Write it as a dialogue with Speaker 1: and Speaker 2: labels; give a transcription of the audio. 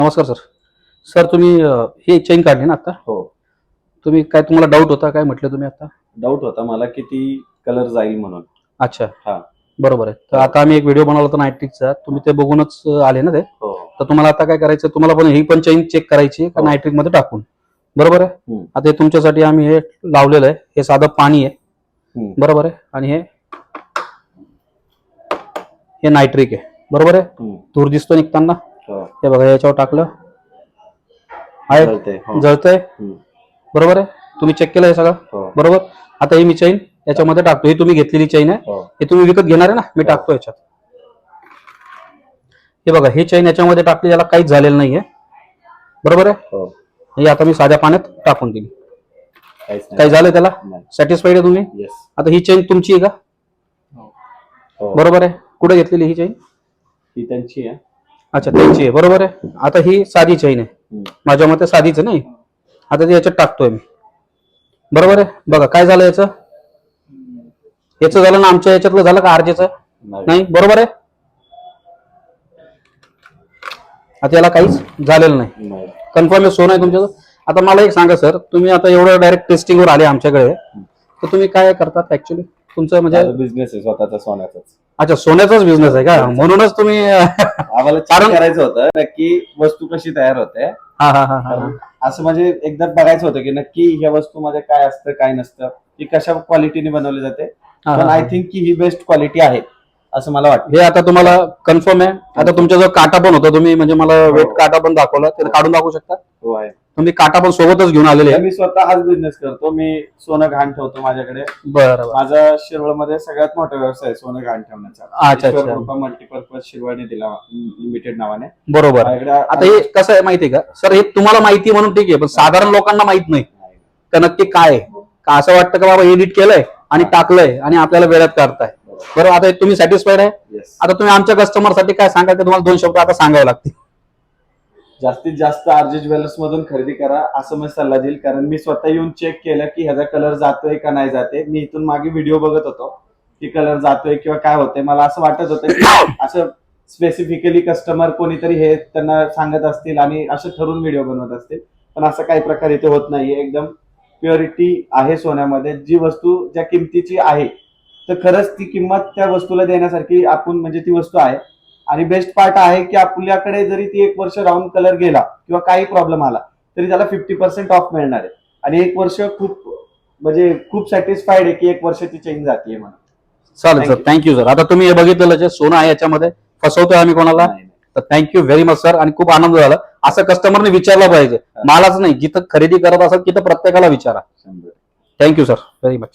Speaker 1: नमस्कार sir. Sir तुम्ही ही chain काढली ना आता?
Speaker 2: हो.
Speaker 1: तुम्ही काय तुम्हाला डाऊट होता काय म्हटलं तुम्ही आता?
Speaker 2: डाऊट होता मला की ती कलर जाईल म्हणून.
Speaker 1: अच्छा.
Speaker 2: हा.
Speaker 1: बरोबर आहे. तर आता आम्ही एक व्हिडिओ बनवला होता नायट्रिकचा, तुम्ही ते बघूनच आले ना ते.
Speaker 2: हो.
Speaker 1: तर तुम्हाला आता काय करायचं, तुम्हाला पण ही पण चेन चेक करायची का
Speaker 2: हो.
Speaker 1: नायट्रिक मध्ये टाकून. बरोबर आहे.
Speaker 2: हम्म.
Speaker 1: आता हे तुमच्यासाठी आम्ही हे लावलेलं आहे. हे साधं पाणी आहे.
Speaker 2: हम्म.
Speaker 1: बरोबर आहे. आणि हे नायट्रिक आहे. बरोबर आहे.
Speaker 2: हम्म.
Speaker 1: धूर दिसतो निघताना.
Speaker 2: हो.
Speaker 1: हे बघा याच्यावर टाकलं आहे,
Speaker 2: जळतंय. हो.
Speaker 1: जळतंय.
Speaker 2: हम्म.
Speaker 1: बरोबर आहे. तुम्ही चेक केलं हे सगळं?
Speaker 2: हो.
Speaker 1: बरोबर. आता ही मी चेन याच्यामध्ये टाकतो. ही तुम्ही घेतलेली चेन आहे.
Speaker 2: हो.
Speaker 1: हे तुम्ही विकत घेणार आहे ना, मी
Speaker 2: हो.
Speaker 1: टाकतो याच्यात. हे बघा ही चेन याच्यामध्ये टाकली, याला काहीच झालेलं नाहीये. बरोबर आहे.
Speaker 2: हो.
Speaker 1: ही आता मी साध्या पाण्यात टाकून दिली.
Speaker 2: काहीच नाही.
Speaker 1: काही झालं त्याला?
Speaker 2: नाही.
Speaker 1: सॅटिस्फाईड आहे तुम्ही?
Speaker 2: येस.
Speaker 1: आता ही चेन तुमची आहे का?
Speaker 2: हो.
Speaker 1: बरोबर आहे. कुठे घेतलेली ही चेन?
Speaker 2: ही त्यांची आहे.
Speaker 1: अच्छा त्यांची आहे. बरोबर आहे. आता ही साधी चेन आहे.
Speaker 2: हम्म.
Speaker 1: माझ्या मते साधीच आहे नाही. आता ती याच्यात टाकतोय मी. बरोबर आहे. बघा काय झालं याचं झालं ना, आमच्या याच्यातलं झालं का आरजेचं? नाही. बरोबर आहे. आता याला काहीच झालेलं नाही.
Speaker 2: नाही.
Speaker 1: कन्फर्म सोनं आहे तुमच्याचं. आता मला एक सांगा सर, तुम्ही आता एवढं डायरेक्ट टेस्टिंगवर आले आमच्याकडे, तर तुम्ही काय करतात ऍक्च्युली? तुमचं म्हणजे
Speaker 2: बिझनेस आहे स्वतःचा सोन्याचाच.
Speaker 1: अच्छा सोन्याचाच बिझनेस आहे का? म्हणूनच तुम्ही
Speaker 2: आम्हाला
Speaker 1: कारण-
Speaker 2: करायचं होतं नक्की वस्तू कशी तयार होते.
Speaker 1: हा हा हा हा
Speaker 2: असं म्हणजे एकदा बघायचं होतं की नक्की ह्या वस्तूमध्ये काय असतं काय नसतं, ती कशा क्वालिटीने बनवली जाते.
Speaker 1: हा,
Speaker 2: पण
Speaker 1: हा.
Speaker 2: आय थिंक की ही बेस्ट क्वालिटी आहे असं मला वाटतं.
Speaker 1: हे आता तुम्हाला कन्फर्म आहे? आता तुमचा जो काटा पण होता, तुम्ही म्हणजे मला वेट काटा पण दाखवला, ते काढून दाखवू शकता?
Speaker 2: हो आहे.
Speaker 1: तुम्ही काटा पण सोबतच घेऊन आलेले आहे?
Speaker 2: मी स्वतः हाच बिझनेस करतो. मी सोनं घाण ठेवतो माझ्याकडे.
Speaker 1: बरं.
Speaker 2: माझा शिरवळमध्ये सगळ्यात मोठा व्यवसाय आहे सोनं घाण ठेवण्याचा.
Speaker 1: अच्छा, अच्छा.
Speaker 2: ईश्वर कृपा मल्टीपर्पज शिरवाणी दिला लिमिटेड नावाने.
Speaker 1: बरोबर.
Speaker 2: माझ्याकडे
Speaker 1: आता हे कसं आहे माहितीये का सर, हे तुम्हाला माहिती म्हणून ठीक आहे, पण साधारण लोकांना माहित नाही का नक्की काय आहे. का असं वाटतं का बाबा एडिट केलंय आणि टाकलंय आणि आपल्याला वेळात काढताय. बरोबर. आता हे तुम्ही सॅटिस्फाईड आहे?
Speaker 2: Yes.
Speaker 1: आता तुम्ही आमच्या कस्टमर साठी काय सांगाल ते तुम्हाला 2 शब्द आता सांगावे लागतील.
Speaker 2: जास्तीत जास्त आरजे ज्वेलर्स मधून खरेदी करा असं मी सल्ला देईल. कारण मी स्वतः येऊन चेक केलं की ह्याचा कलर जातोय का नाही जाते. मी इथून मागे व्हिडिओ बघत होतो की कलर जातोय किंवा काय होतंय. मला असं वाटत होतं की असं स्पेसिफिकली कस्टमर कोणीतरी हे त्यांना सांगत असतील आणि असं ठरून व्हिडिओ बनवत असतील, पण असं काही प्रकार इथे होत नाहीये. एकदम प्युरिटी आहे सोन्यामध्ये. जी वस्तू ज्या किमतीची आहे तर खरंच ती किंमत त्या वस्तूला देण्यासारखी आपण म्हणजे ती वस्तू आहे. आणि बेस्ट पार्ट आहे की आपल्याकडे जरी ती 1 वर्ष राऊंड कलर गेला किंवा काही प्रॉब्लेम आला तरी त्याला 50% ऑफ मिळणार आहे. आणि 1 वर्ष खूप सॅटिस्फाईड आहे की 1 वर्षाची चेंज जाते म्हणून.
Speaker 1: चालेल सर. Thank you sir. आता तुम्ही हे बघितलेलं जे सोनं आहे याच्यामध्ये फसवतोय आम्ही कोणाला? तर थँक्यू व्हेरी मच सर. आणि खूप आनंद झाला. असं कस्टमरने विचारलं पाहिजे, मलाच नाही, जिथं खरेदी करत असेल तिथं प्रत्येकाला विचारा. Thank you sir very much.